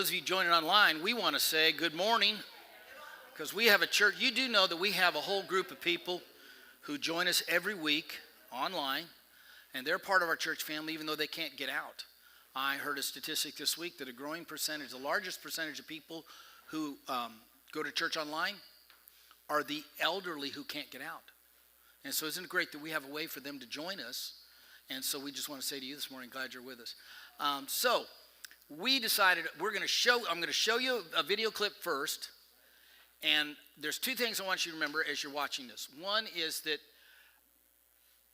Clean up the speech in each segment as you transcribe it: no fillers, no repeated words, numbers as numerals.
those of you joining online, we want to say good morning because we have a church. You do know that we have a whole group of people who join us every week online, and they're part of our church family even though they can't get out. I heard a statistic this week that a growing percentage, the largest percentage of people who go to church online are the elderly who can't get out. And so isn't it great that we have a way for them to join us? And so we just want to say to you this morning, glad you're with us. So we decided I'm going to show you a video clip first. And there's two things I want you to remember as you're watching this. One is that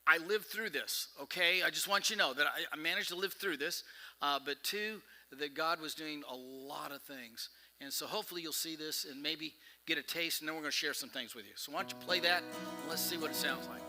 I lived through this, okay? I just want you to know that I managed to live through this. But two, that God was doing a lot of things. And so hopefully you'll see this and maybe get a taste, and then we're going to share some things with you. So why don't you play that, and let's see what it sounds like.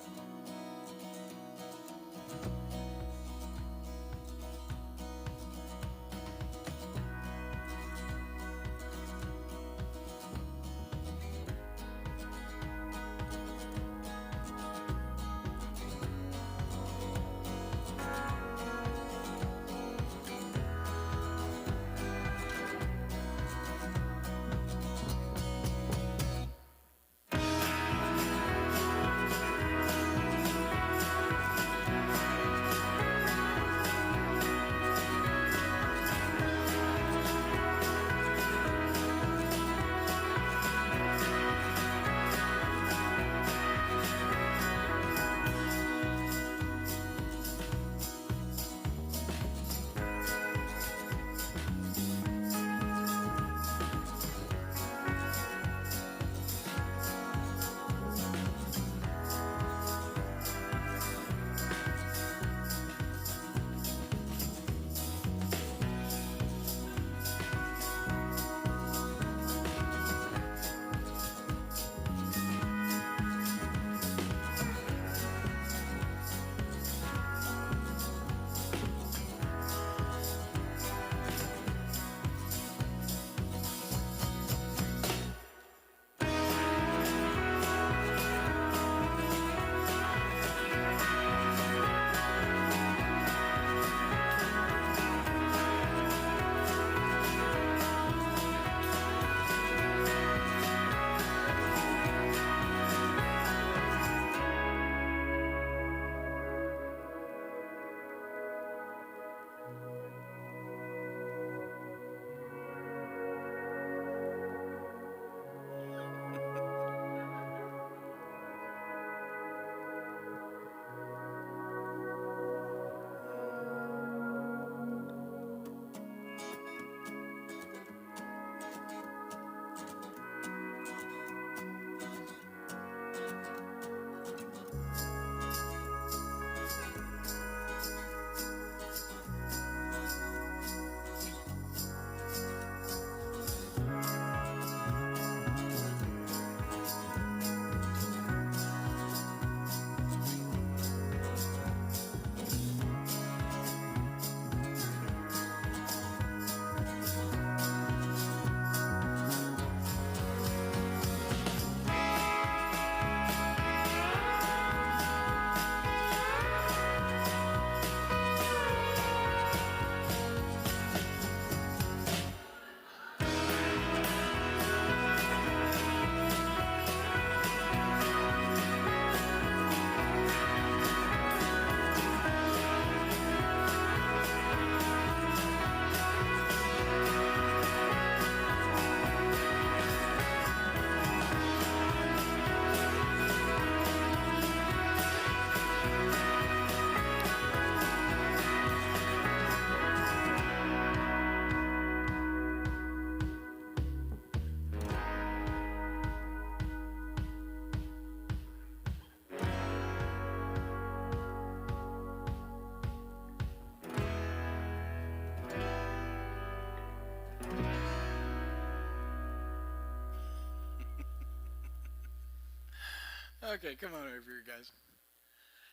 Okay, come on over here, guys.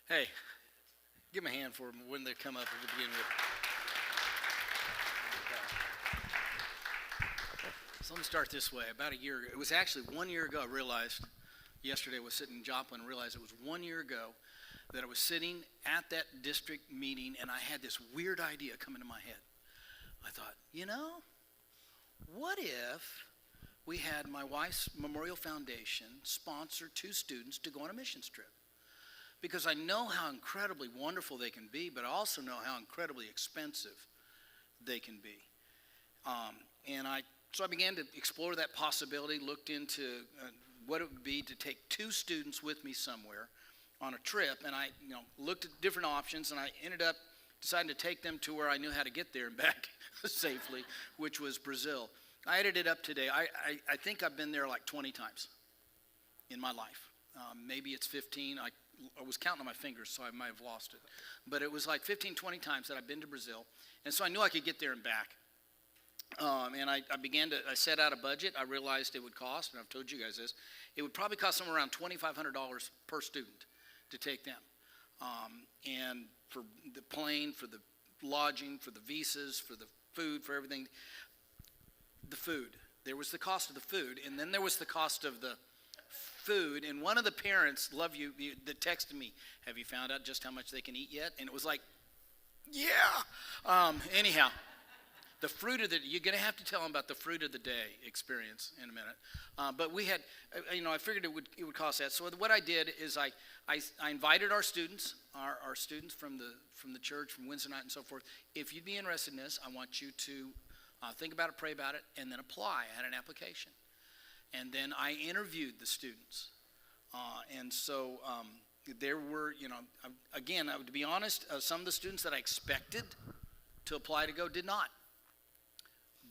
Hey, give them a hand for them when they come up at the beginning. So let me start this way. About a year ago, it was actually 1 year ago, I realized, yesterday I was sitting in Joplin and realized it was 1 year ago that I was sitting at that district meeting and I had this weird idea come into my head. I thought, if we had my wife's Memorial Foundation sponsor 2 students to go on a missions trip? Because I know how incredibly wonderful they can be, but I also know how incredibly expensive they can be. So I began to explore that possibility, looked into what it would be to take 2 students with me somewhere on a trip, and I looked at different options, and I ended up deciding to take them to where I knew how to get there and back safely, which was Brazil. I added it up today. I think I've been there like 20 times in my life. Maybe it's 15. I was counting on my fingers, so I might have lost it. But it was like 15, 20 times that I've been to Brazil, and so I knew I could get there and back. And I set out a budget. I realized it would cost, and I've told you guys this, it would probably cost somewhere around $2,500 per student to take them. And for the plane, for the lodging, for the visas, for the food, for everything. The food. There was the cost of the food, and then there was the cost of the food. And one of the parents, that texted me, have you found out just how much they can eat yet? And it was like, yeah. Anyhow. The fruit of you're going to have to tell them about the fruit of the day experience in a minute. But we had, I figured it would cost that. So what I did is I invited our students, our students from the church, from Wednesday night and so forth. If you'd be interested in this, I want you to think about it, pray about it, and then apply. I had an application. And then I interviewed the students. And so there were, again, to be honest, some of the students that I expected to apply to go did not.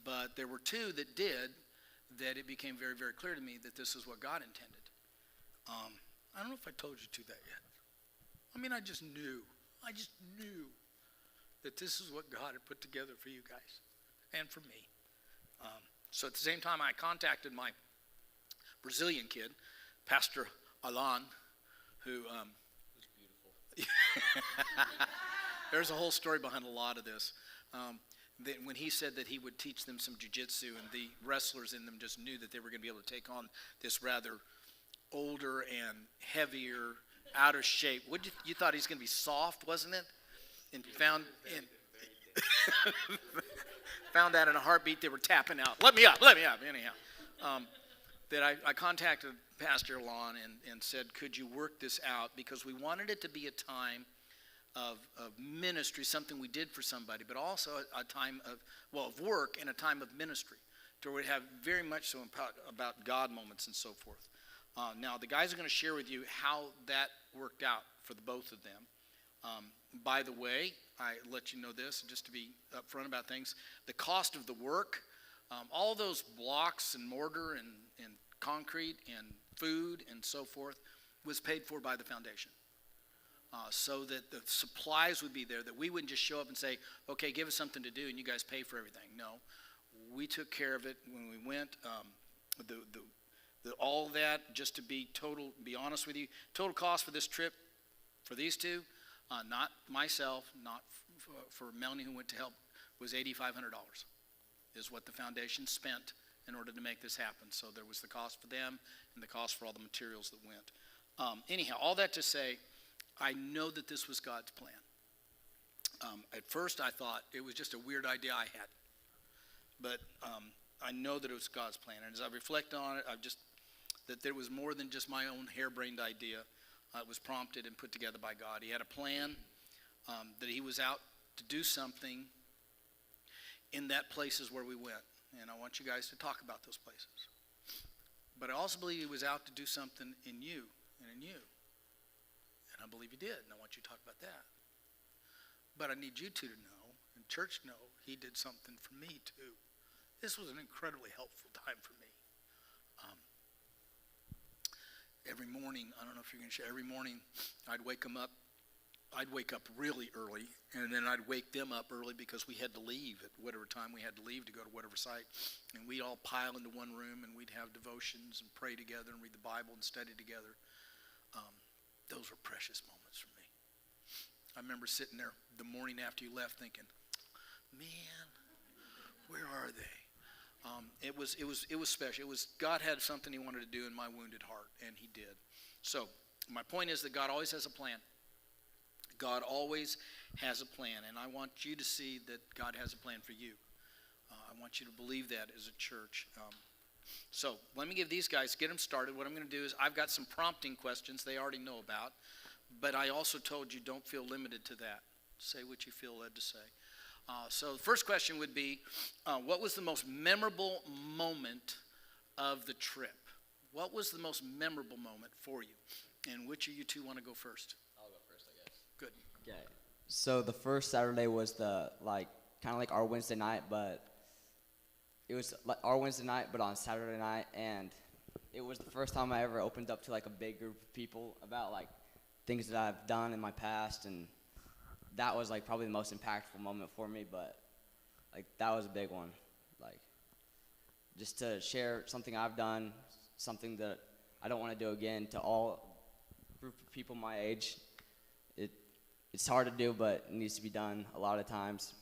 But there were 2 that did, that it became very, very clear to me that this is what God intended. I don't know if I told you that yet. I just knew that this is what God had put together for you guys and for me. So at the same time, I contacted my Brazilian kid, Pastor Alan, who was beautiful. There's a whole story behind a lot of this. That when he said that he would teach them some jiu-jitsu, and the wrestlers in them just knew that they were going to be able to take on this rather older and heavier, out of shape. You thought he was going to be soft, wasn't it? And found that in a heartbeat they were tapping out. Let me up. Anyhow, that I contacted Pastor Lon and said, could you work this out? Because we wanted it to be a time of ministry, something we did for somebody, but also a time of work and a time of ministry, to where we have very much so about God moments and so forth. Now, the guys are going to share with you how that worked out for the both of them. By the way, I let you know this, just to be upfront about things. The cost of the work, all those blocks and mortar and concrete and food and so forth, was paid for by the foundation. So that the supplies would be there, that we wouldn't just show up and say, okay, give us something to do and you guys pay for everything. No, we took care of it when we went. All that, just to be honest with you, total cost for this trip, for these 2, not myself, not for Melanie who went to help, was $8,500 is what the foundation spent in order to make this happen. So there was the cost for them and the cost for all the materials that went. Anyhow, all that to say, I know that this was God's plan. At first I thought it was just a weird idea I had. But I know that it was God's plan. And as I reflect on it, that there was more than just my own harebrained idea. It was prompted and put together by God. He had a plan, that he was out to do something in that places where we went. And I want you guys to talk about those places. But I also believe he was out to do something in you and in you. And I believe he did, and I want you to talk about that. But I need you 2 to know, and church to know, he did something for me too. This was an incredibly helpful time for me. Every morning, I don't know if you're going to share, every morning I'd wake them up. I'd wake up really early, and then I'd wake them up early because we had to leave at whatever time we had to leave to go to whatever site. And we'd all pile into one room, and we'd have devotions and pray together and read the Bible and study together. Those were precious moments for me. I remember sitting there the morning after you left thinking, man, where are they? It was special. It was God had something he wanted to do in my wounded heart, and he did. So my point is that God always has a plan. God always has a plan, and I want you to see that God has a plan for you. I I want you to believe that as a church. So let me give these guys, get them started. What I'm going to do is I've got some prompting questions they already know about, but I also told you don't feel limited to that. Say what you feel led to say. So the first question would be, what was the most memorable moment of the trip? What was the most memorable moment for you? And which of you two want to go first? I'll go first, I guess. Good. Okay. So the first Saturday was kind of like our Wednesday night, but it was like our Wednesday night, but on Saturday night, and it was the first time I ever opened up to like a big group of people about like things that I've done in my past, and that was like probably the most impactful moment for me. But like that was a big one, like just to share something I've done, something that I don't want to do again to all group of people my age. It's hard to do, but it needs to be done a lot of times.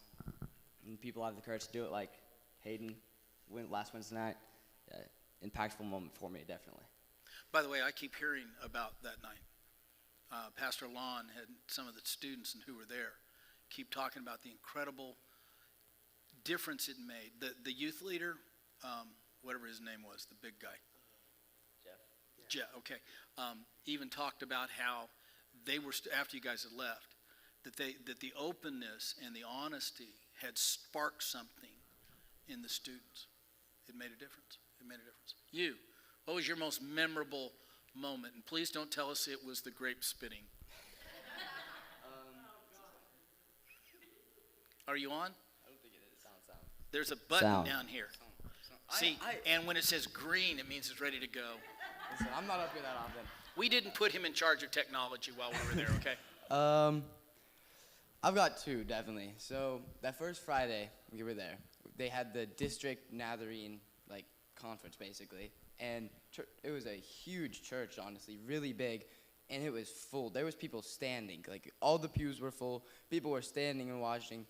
And people have the courage to do it, like Hayden last Wednesday night. Impactful moment for me, definitely. By the way, I keep hearing about that night. Pastor Lon had some of the students who were there keep talking about the incredible difference it made. The youth leader, whatever his name was, the big guy. Jeff, okay. Even talked about how they were, after you guys had left, that the openness and the honesty had sparked something in the students. It made a difference. It made a difference. You, what was your most memorable moment? And please don't tell us it was the grape spitting. Are you on? I don't think it is. Sound. There's a button Sound. down here. See, and when it says green, it means it's ready to go. Listen, I'm not up here that often. We didn't put him in charge of technology while we were there, okay? I've got two, definitely. So that first Friday we were there, they had the district Nazarene conference basically, and it was a huge church, honestly, really big, and it was full. There was people standing, like all the pews were full. People were standing and watching,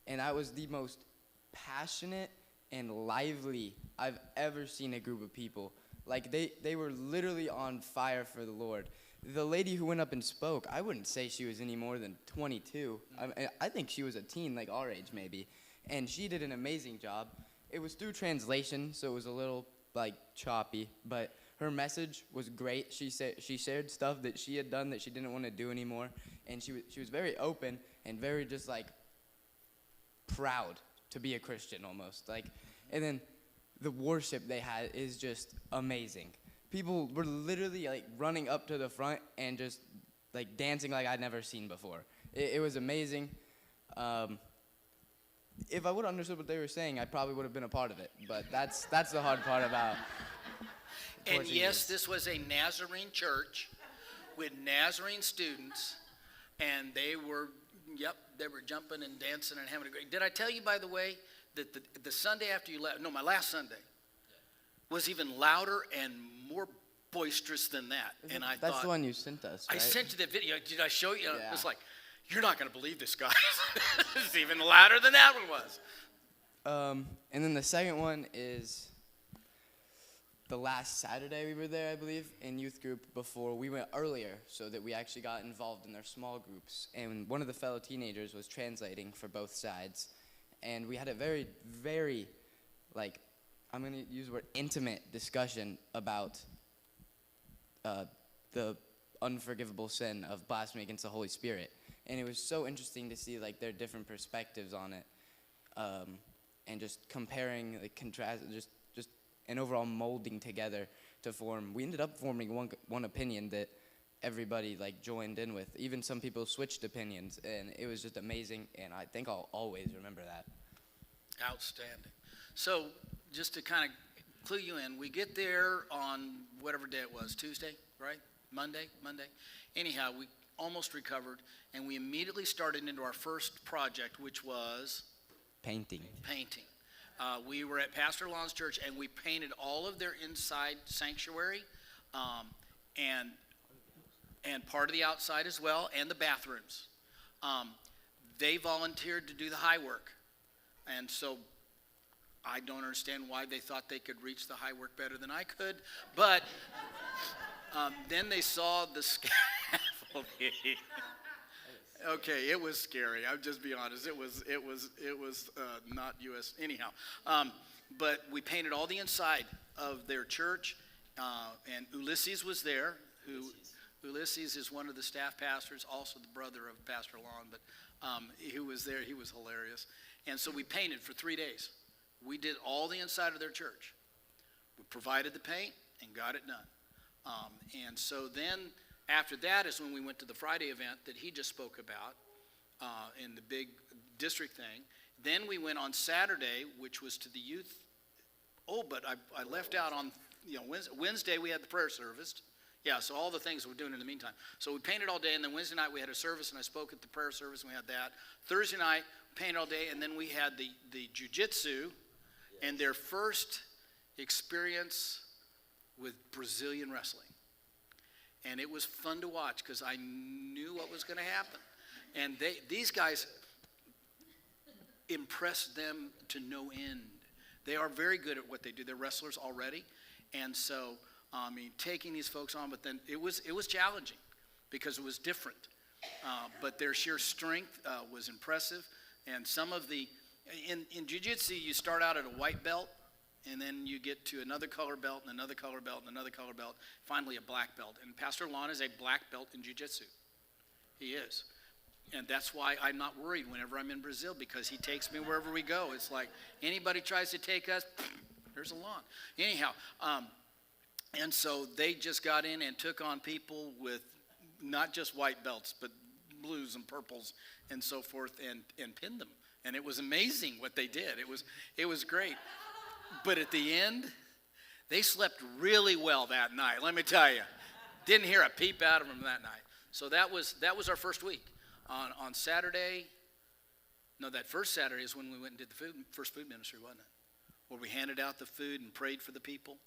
and that was the most passionate and lively I've ever seen a group of people. Like they were literally on fire for the Lord. The lady who went up and spoke, I wouldn't say she was any more than 22. I think she was a teen, like our age maybe. And she did an amazing job. It was through translation, so it was a little choppy, but her message was great. She shared stuff that she had done that she didn't want to do anymore, and she was very open and very just proud to be a Christian almost. And then the worship they had is just amazing. People were literally running up to the front and just dancing like I'd never seen before. It was amazing. If I would have understood what they were saying, I probably would have been a part of it. But that's the hard part about And yes, this was a Nazarene church with Nazarene students, and they were jumping and dancing and having a great. Did I tell you, by the way, that the Sunday after you left? No, my last Sunday was even louder and more boisterous than that. And I that's thought, the one you sent us, right? I sent you the video. Did I show you? Yeah. It was like, you're not going to believe this, guys. It's even louder than that one was. And then the second one is the last Saturday we were there, I believe, in youth group before we went earlier so that we actually got involved in their small groups. And one of the fellow teenagers was translating for both sides. And we had a very, very, I'm going to use the word intimate discussion about the unforgivable sin of blasphemy against the Holy Spirit. And it was so interesting to see their different perspectives on it, and just comparing, contrast, just an overall molding together to form. We ended up forming one opinion that everybody joined in with. Even some people switched opinions, and it was just amazing. And I think I'll always remember that. Outstanding. So just to kind of clue you in, we get there on whatever day it was, Tuesday, right? Monday. Anyhow, we almost recovered, and we immediately started into our first project, which was Painting. We were at Pastor Lon's church, and we painted all of their inside sanctuary, and part of the outside as well, and the bathrooms. They volunteered to do the high work, and so I don't understand why they thought they could reach the high work better than I could, but then they saw the scaffolding. Okay, it was scary. I'll just be honest. It was not U.S. anyhow. But we painted all the inside of their church, and Ulysses was there. Ulysses is one of the staff pastors, also the brother of Pastor Lon. But he was there. He was hilarious. And so we painted for 3 days. We did all the inside of their church. We provided the paint and got it done. And so then after that is when we went to the Friday event that he just spoke about in the big district thing. Then we went on Saturday, which was to the youth. Oh, but I left out on Wednesday we had the prayer service. Yeah, so all the things we're doing in the meantime. So we painted all day, and then Wednesday night we had a service, and I spoke at the prayer service, and we had that. Thursday night, painted all day, and then we had the jiu-jitsu and their first experience with Brazilian wrestling. And it was fun to watch because I knew what was going to happen. And these guys impressed them to no end. They are very good at what they do. They're wrestlers already. And so, taking these folks on, but then it was challenging because it was different. But their sheer strength was impressive. And some of in jiu-jitsu, you start out at a white belt, and then you get to another color belt, and another color belt, and another color belt, finally a black belt. And Pastor Lon is a black belt in jiu-jitsu. He is. And that's why I'm not worried whenever I'm in Brazil, because he takes me wherever we go. It's like anybody tries to take us, there's a Lon. Anyhow, and so they just got in and took on people with not just white belts, but blues and purples and so forth, and pinned them. And it was amazing what they did. It was great. But at the end, they slept really well that night, let me tell you. Didn't hear a peep out of them that night. So that was our first week. On Saturday, that first Saturday is when we went and did the first food ministry, wasn't it? Where we handed out the food and prayed for the people.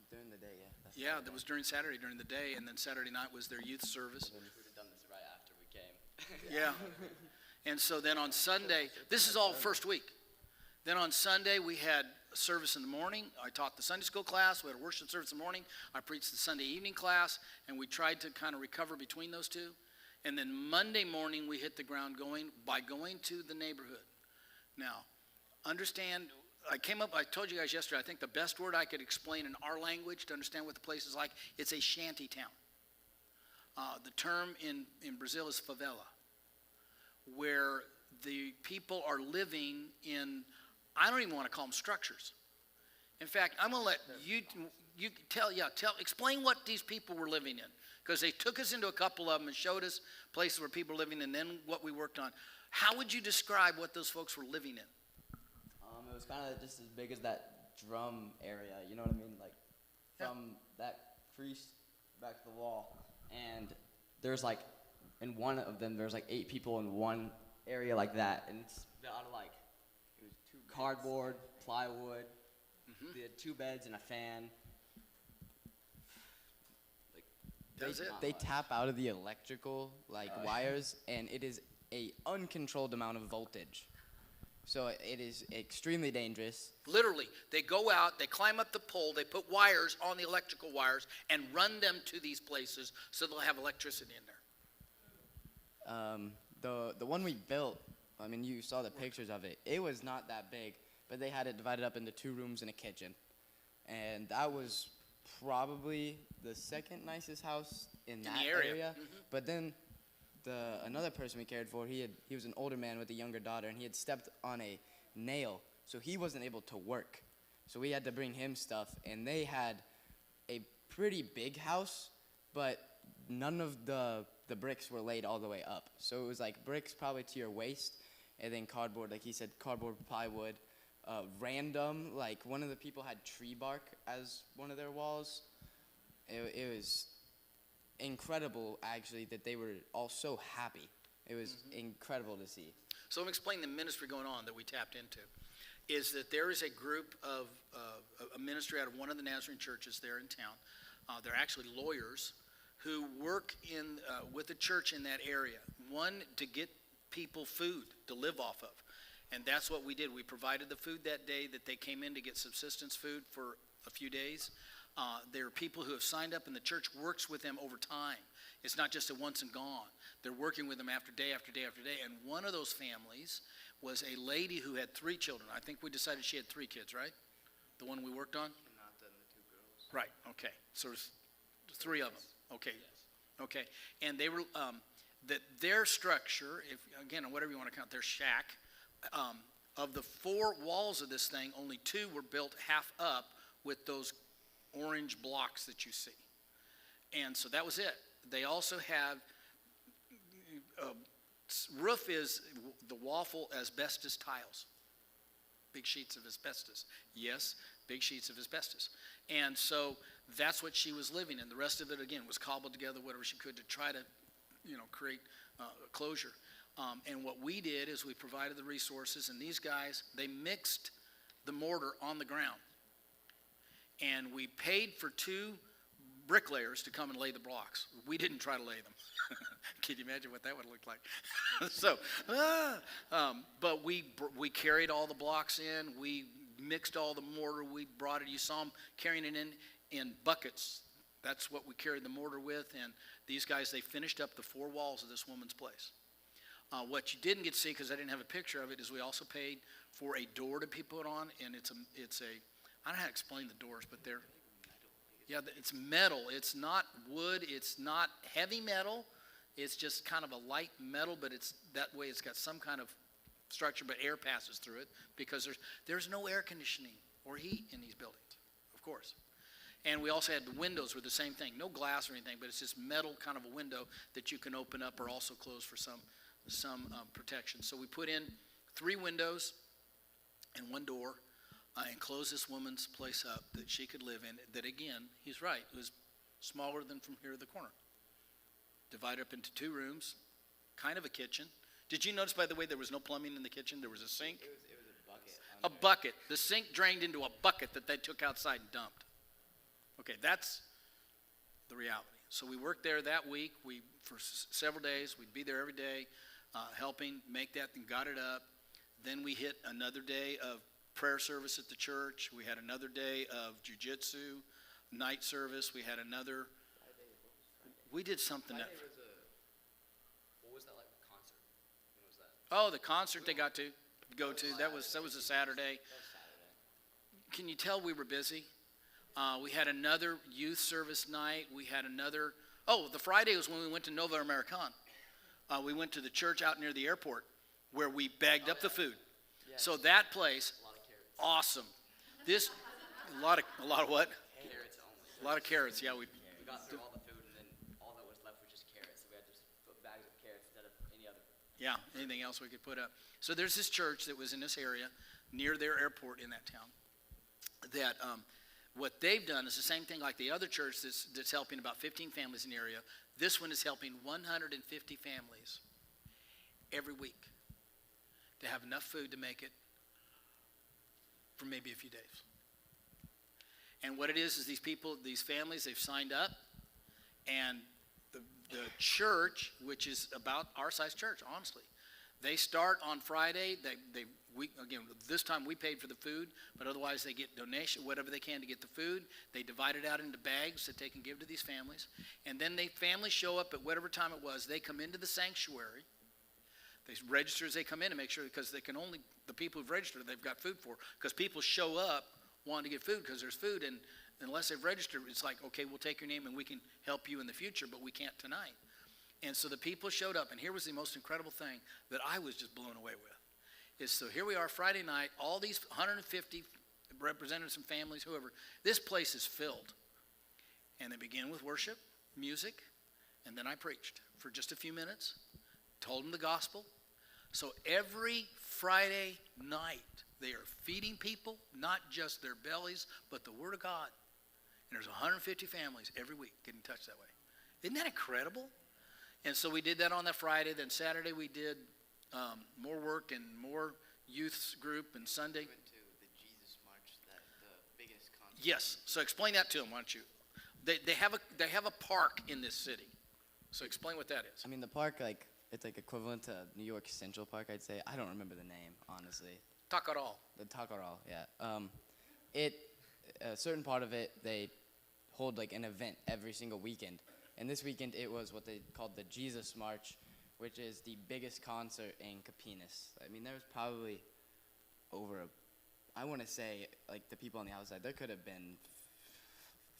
During the day, Yeah, that was during Saturday, during the day, and then Saturday night was their youth service. We would have done this right after we came. Yeah. And so then on Sunday, this is all first week. Then on Sunday, we had a service in the morning. I taught the Sunday school class. We had a worship service in the morning. I preached the Sunday evening class, and we tried to kind of recover between those two. And then Monday morning, we hit the ground by going to the neighborhood. Now, understand, I told you guys yesterday, I think the best word I could explain in our language to understand what the place is like, it's a shanty town. The term in Brazil is favela, where the people are living in, I don't even want to call them structures. In fact, I'm going to let you explain what these people were living in. Because they took us into a couple of them and showed us places where people were living, and then what we worked on. How would you describe what those folks were living in? It was kind of just as big as that drum area, you know what I mean? Like, from that crease back to the wall. And there's like, in one of them, there's like 8 people in one area like that. And it's out of like, it was cardboard, plywood. They had 2 beds and a fan. They tap out of the electrical wires, and it is a uncontrolled amount of voltage. So it is extremely dangerous. Literally, they go out, they climb up the pole, they put wires on the electrical wires and run them to these places so they'll have electricity in there. The one we built, I mean, you saw the pictures of it. It was not that big, but they had it divided up into 2 rooms and a kitchen. And that was probably the second nicest house in that area. Mm-hmm. But then another person we cared for, he was an older man with a younger daughter, and he had stepped on a nail, so he wasn't able to work. So we had to bring him stuff, and they had a pretty big house, but none of the bricks were laid all the way up. So it was like bricks probably to your waist, and then cardboard, like he said, cardboard, plywood, random, like one of the people had tree bark as one of their walls. It was incredible, actually, that they were all so happy. It was incredible to see. So I'm explaining the ministry going on that we tapped into. Is that there is a group of a ministry out of one of the Nazarene churches there in town. They're actually lawyers who work with the church in that area. One, to get people food to live off of. And that's what we did. We provided the food that day that they came in to get subsistence food for a few days. There are people who have signed up, and the church works with them over time. It's not just a once and gone. They're working with them after day after day after day. And one of those families was a lady who had 3 children. I think we decided she had 3 kids, right? The one we worked on? Not the 2 girls. Right, okay. So there's 3 of them. Okay. Okay. And they were, that their structure, if again, whatever you want to count, their shack, of the 4 walls of this thing, only 2 were built half up with those orange blocks that you see. And so that was it. They also have, roof is the waffle asbestos tiles. Big sheets of asbestos. Yes, big sheets of asbestos. And so that's what she was living in. The rest of it, again, was cobbled together, whatever she could, to try to, create closure. And what we did is we provided the resources, and these guys, they mixed the mortar on the ground. And we paid for 2 bricklayers to come and lay the blocks. We didn't try to lay them. Can you imagine what that would look like? So, but we carried all the blocks in. We mixed all the mortar. We brought it. You saw them carrying it in buckets. That's what we carried the mortar with. And these guys, they finished up the 4 walls of this woman's place. What you didn't get to see, because I didn't have a picture of it, is we also paid for a door to be put on, and it's a I don't know how to explain the doors, but they're, yeah, it's metal. It's not wood. It's not heavy metal. It's just kind of a light metal, but it's that way. It's got some kind of structure, but air passes through it because there's no air conditioning or heat in these buildings, of course. And we also had the windows were the same thing. No glass or anything, but it's just metal kind of a window that you can open up or also close for some protection. So we put in 3 windows and 1 door and closed this woman's place up that she could live in. That again, he's right, it was smaller than from here to the corner. Divided up into 2 rooms, kind of a kitchen. Did you notice, by the way, there was no plumbing in the kitchen? There was a sink. It was a bucket. A bucket. The sink drained into a bucket that they took outside and dumped. Okay, that's the reality. So we worked there that week. For several days, we'd be there every day, helping make that and got it up. Then we hit another day of prayer service at the church. We had another day of jiu-jitsu, night service. We had another. We did something that. What was that like concert? When was that? Oh, the concert they got to go to. That was a Saturday. Can you tell we were busy? We had another youth service night. We had another. Oh, the Friday was when we went to Nova Americana. We went to the church out near the airport where we bagged up the food. Yes. So that place, awesome. This, a lot of what? Carrots only. A lot of carrots. Yeah, we got through all the food, and then all that was left was just carrots. So we had to just put bags of carrots instead of any other. Yeah, anything else we could put up. So there's this church that was in this area near their airport in that town. That what they've done is the same thing like the other church that's helping about 15 families in the area. This one is helping 150 families every week to have enough food to make it for maybe a few days. And what it is these people, these families, they've signed up, and the church, which is about our size church, honestly, they start on Friday. This time we paid for the food, but otherwise they get donation, whatever they can to get the food. They divide it out into bags that they can give to these families. And then families show up at whatever time it was. They come into the sanctuary. They register as they come in to make sure, because they can only, the people who've registered, they've got food for. Because people show up wanting to get food because there's food, and unless they've registered, it's like, okay, we'll take your name and we can help you in the future, but we can't tonight. And so the people showed up, and here was the most incredible thing that I was just blown away with. So here we are Friday night, all these 150 representatives and families, whoever, this place is filled. And they begin with worship, music, and then I preached for just a few minutes, told them the gospel. So every Friday night, they are feeding people, not just their bellies, but the Word of God. And there's 150 families every week getting touched that way. Isn't that incredible? And so we did that on that Friday. Then Saturday we did more work and more youth group, and Sunday. We went to the Jesus March, the biggest concert. Yes. So explain that to them, why don't you? They have a park in this city. So explain what that is. I mean, the park, it's like equivalent to New York Central Park, I'd say. I don't remember the name, honestly. Tacaral. The Tacaral, yeah. A certain part of it, they hold like an event every single weekend, And this weekend it was what they called the Jesus March, which is the biggest concert in Capinas. I mean, there was probably I want to say, like, the people on the outside, there could have been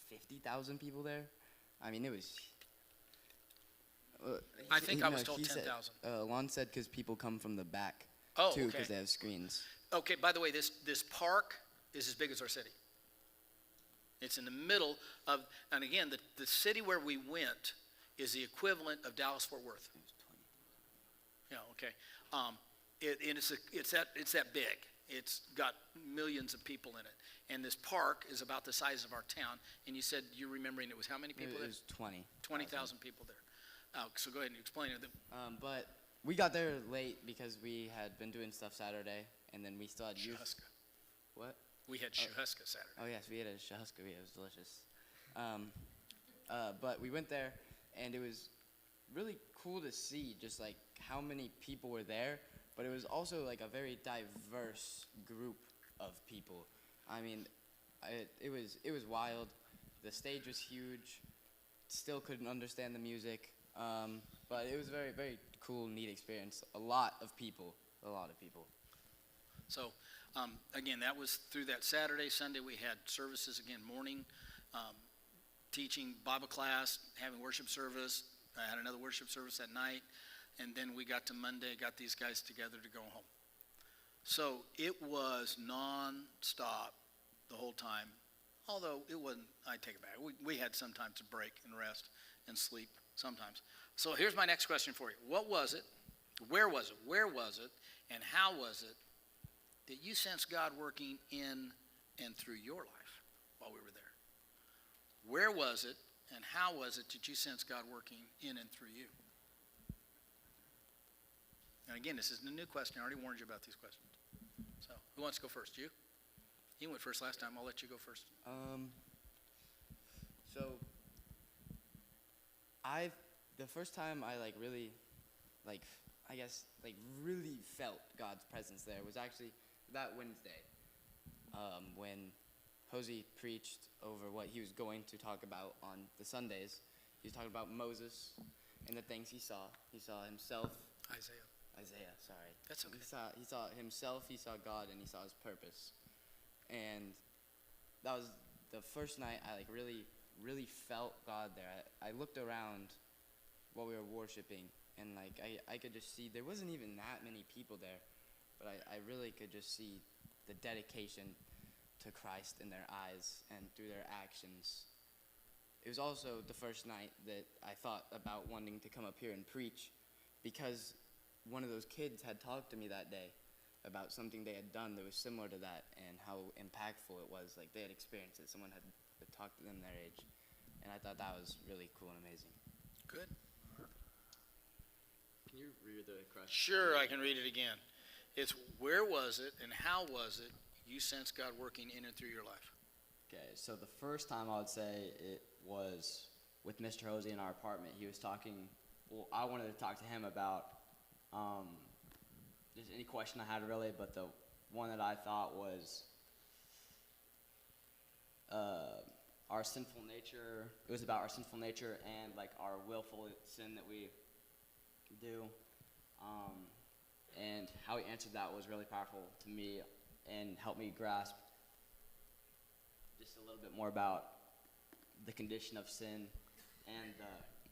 50,000 people there. I mean, it was. I think I was know, told he said- 10,000. Lon said because people come from the back, Oh, too, okay. because they have screens. Okay, by the way, this park is as big as our city. It's in the middle of, and again, the city where we went is the equivalent of Dallas-Fort Worth. Yeah, okay. It's that big. It's got millions of people in it. And this park is about the size of our town. And you said, you're remembering it was how many people It there? was 20. 20,000 people there. So go ahead and explain it. But we got there late because we had been doing stuff Saturday, and then we still had youth. Shahuska. What? We had Shahuska Saturday. Oh yes, we had a shahuska. It was delicious. But we went there, and it was really cool to see just like how many people were there. But it was also like a very diverse group of people. I mean, it was wild. The stage was huge. Still couldn't understand the music, but it was a very, very cool, neat experience. A lot of people. So, again, that was through that Saturday. Sunday, we had services again, morning, teaching Bible class, having worship service. I had another worship service at night. And then we got to Monday, got these guys together to go home. So it was non-stop the whole time. Although it wasn't, I take it back. We had sometimes to break and rest and sleep sometimes. So here's my next question for you. What was it? Where was it? Where was it? And how was it that you sensed God working in and through your life while we were there? Where was it and how was it that you sensed God working in and through you? And again, this isn't a new question. I already warned you about these questions. So who wants to go first? You? He went first last time. I'll let you go first. So the first time I really felt God's presence there was actually that Wednesday, when Hosey preached over what he was going to talk about on the Sundays. He was talking about Moses and the things he saw. He saw himself. Isaiah, sorry. That's okay. He saw himself, he saw God, and he saw his purpose. And that was the first night I really felt God there. I looked around while we were worshiping, and I could just see there wasn't even that many people there, but I really could just see the dedication to Christ in their eyes and through their actions. It was also the first night that I thought about wanting to come up here and preach, because one of those kids had talked to me that day about something they had done that was similar to that and how impactful it was. Like, they had experienced it. Someone had talked to them their age. And I thought that was really cool and amazing. Good. Can you read the question? Sure, I can read it again. It's where was it and how was it you sensed God working in and through your life? Okay, so the first time I would say it was with Mr. Hosey in our apartment. He was talking, well, I wanted to talk to him about just any question I had really, but the one that I thought was our sinful nature. It was about our sinful nature and like our willful sin that we do. And how he answered that was really powerful to me and helped me grasp just a little bit more about the condition of sin. And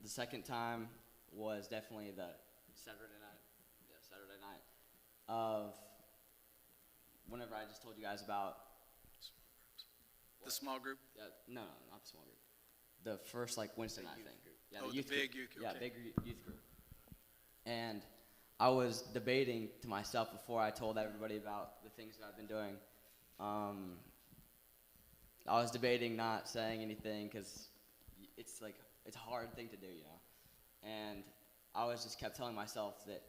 the second time was definitely the Saturday night of whenever I just told you guys about The small group? no, not the small group. The first Wednesday night thing. Yeah, Oh, the youth big group. youth, Yeah, okay. big youth group. And I was debating to myself before I told everybody about the things that I've been doing. I was debating not saying anything because it's a hard thing to do, you know. And I was just kept telling myself that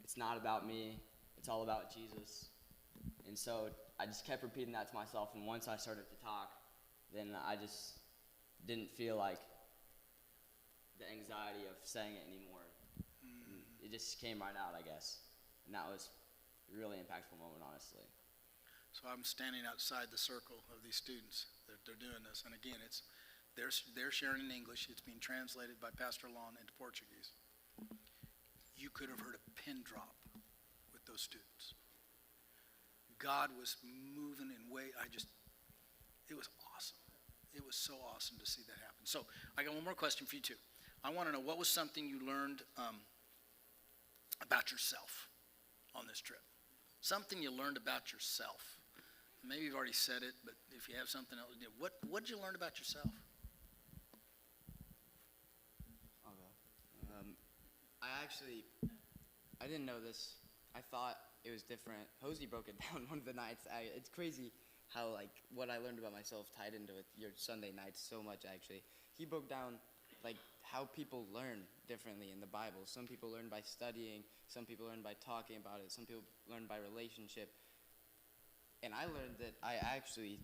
it's not about me, it's all about Jesus. And so I just kept repeating that to myself, and once I started to talk, then I just didn't feel like the anxiety of saying it anymore. It just came right out, I guess. And that was a really impactful moment, honestly. So I'm standing outside the circle of these students that they're doing this. And again, it's They're sharing in English. It's being translated by Pastor Lon into Portuguese. You could have heard a pin drop with those students. God was moving in it was awesome. It was so awesome to see that happen. So I got one more question for you too. I want to know, what was something you learned about yourself on this trip? Something you learned about yourself. Maybe you've already said it, but if you have something else, what did you learn about yourself? I didn't know this. I thought it was different. Hosey broke it down one of the nights. It's crazy how like what I learned about myself tied into it, your Sunday nights so much actually. He broke down like how people learn differently in the Bible. Some people learn by studying, some people learn by talking about it, some people learn by relationship. And I learned that I actually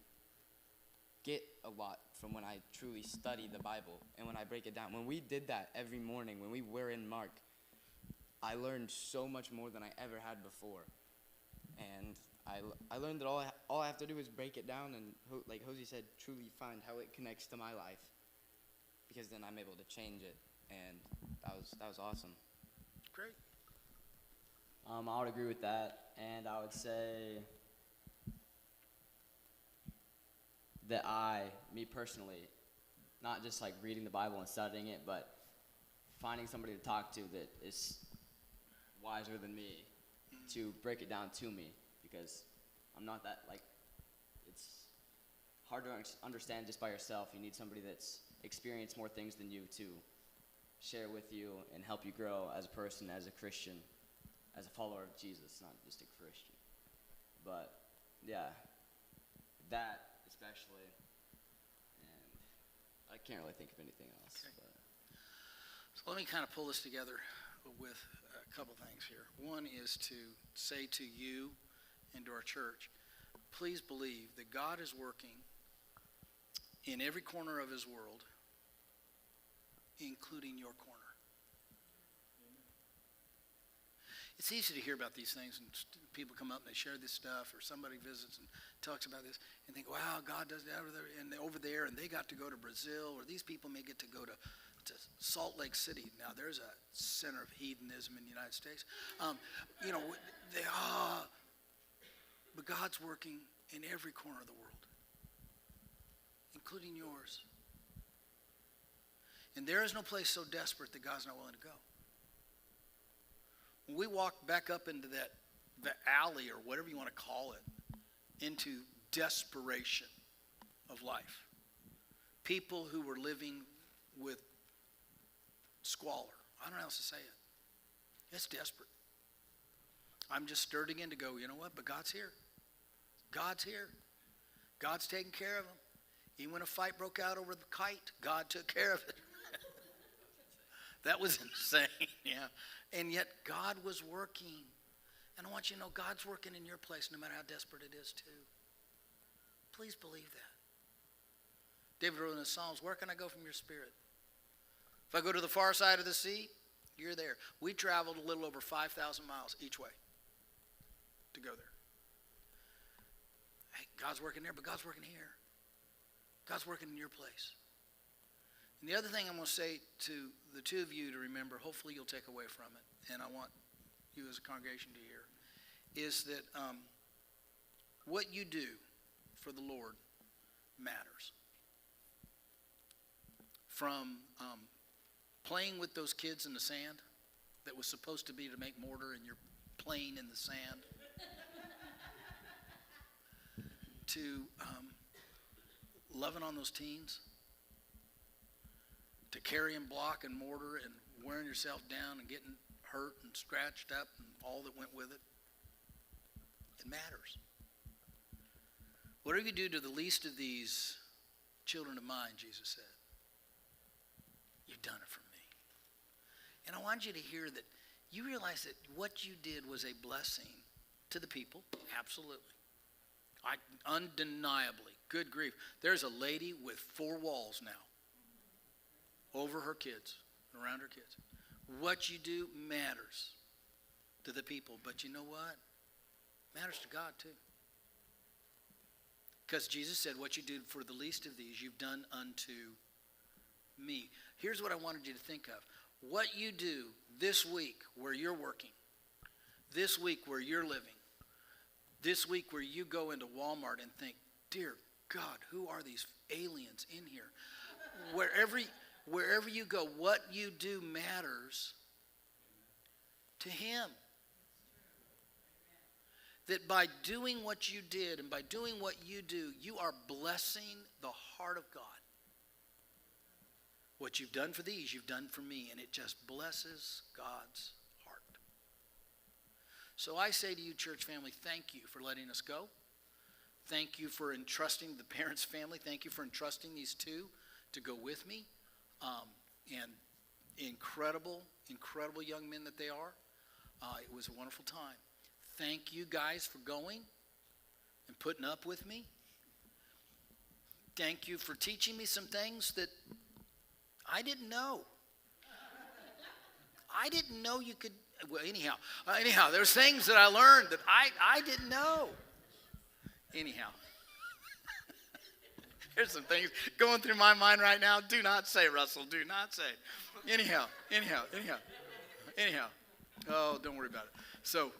get a lot from when I truly study the Bible and when I break it down. When we did that every morning, when we were in Mark, I learned so much more than I ever had before. And I learned that all I have to do is break it down and, like Hosey said, truly find how it connects to my life. Because then I'm able to change it. And that was awesome. Great. I would agree with that, and I would say that me personally, not just like reading the Bible and studying it, but finding somebody to talk to that is wiser than me to break it down to me, because I'm not that, like, it's hard to understand just by yourself. You need somebody that's experienced more things than you to share with you and help you grow as a person, as a Christian, as a follower of Jesus, not just a Christian. But yeah, that especially, and I can't really think of anything else. Okay. But. So let me kind of pull this together with a couple things here. One is to say to you and to our church, please believe that God is working in every corner of his world, including your corner. It's easy to hear about these things, and people come up and they share this stuff, or somebody visits and talks about this and think, wow, God does that over there, and they got to go to Brazil, or these people may get to go to Salt Lake City. Now, there's a center of hedonism in the United States. But God's working in every corner of the world, including yours. And there is no place so desperate that God's not willing to go. When we walked back up into the alley, or whatever you want to call it, into desperation of life, people who were living with squalor. I don't know how else to say it. It's desperate. I'm just stirred again to go, you know what? But God's here. God's here. God's taking care of them. Even when a fight broke out over the kite, God took care of it. That was insane, yeah. And yet God was working. And I want you to know God's working in your place no matter how desperate it is too. Please believe that. David wrote in the Psalms, where can I go from your spirit? If I go to the far side of the sea, you're there. We traveled a little over 5,000 miles each way to go there. Hey, God's working there, but God's working here. God's working in your place. And the other thing I'm going to say to the two of you to remember, hopefully you'll take away from it, and I want you as a congregation to hear, is that what you do for the Lord matters. From playing with those kids in the sand that was supposed to be to make mortar, and you're playing in the sand, to loving on those teens, to carrying block and mortar and wearing yourself down and getting hurt and scratched up and all that went with it. It matters. Whatever you do to the least of these children of mine, Jesus said, you've done it for me. And I want you to hear that you realize that what you did was a blessing to the people. Absolutely. Undeniably. Good grief. There's a lady with 4 walls now over her kids, around her kids. What you do matters to the people. But you know what? Matters to God too. Because Jesus said, what you do for the least of these, you've done unto me. Here's what I wanted you to think of. What you do this week where you're working, this week where you're living, this week where you go into Walmart and think, dear God, who are these aliens in here? Wherever you go, what you do matters to him. That by doing what you did and by doing what you do, you are blessing the heart of God. What you've done for these, you've done for me, and it just blesses God's heart. So I say to you, church family, thank you for letting us go. Thank you for entrusting the parents' family. Thank you for entrusting these two to go with me. And incredible young men that they are. It was a wonderful time. Thank you guys for going and putting up with me. Thank you for teaching me some things that I didn't know. I didn't know you could, well, anyhow, there's things that I learned that I didn't know. Anyhow. There's some things going through my mind right now. Do not say, Russell, do not say. Anyhow. Oh, don't worry about it. So,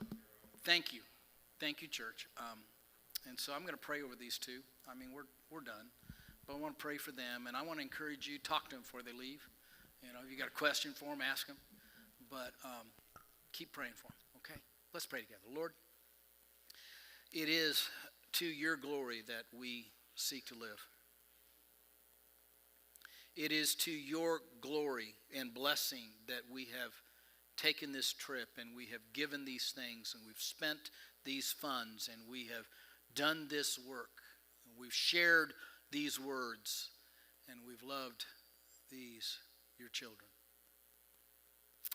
thank you. Thank you, church. And so I'm going to pray over these two. I mean, we're done. But I want to pray for them, and I want to encourage you, talk to them before they leave. You know, if you got a question for them, ask them. But keep praying for them, okay? Let's pray together. Lord, it is to your glory that we seek to live. It is to your glory and blessing that we have taken this trip and we have given these things and we've spent these funds and we have done this work. We've shared these words and we've loved these, your children.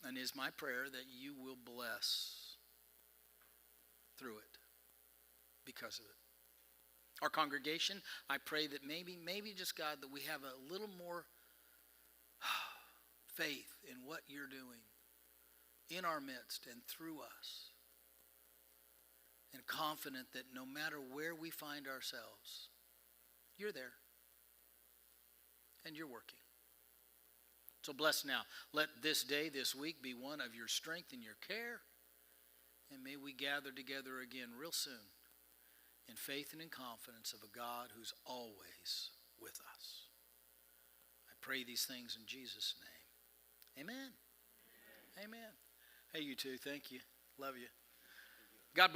And it is my prayer that you will bless through it because of it. Our congregation, I pray that maybe just God, that we have a little more faith in what you're doing in our midst and through us. And confident that no matter where we find ourselves, you're there. And you're working. So bless now. Let this day, this week be one of your strength and your care. And may we gather together again real soon in faith and in confidence of a God who's always with us. I pray these things in Jesus' name. Amen. Amen. Hey, you two. Thank you. Love you. God bless.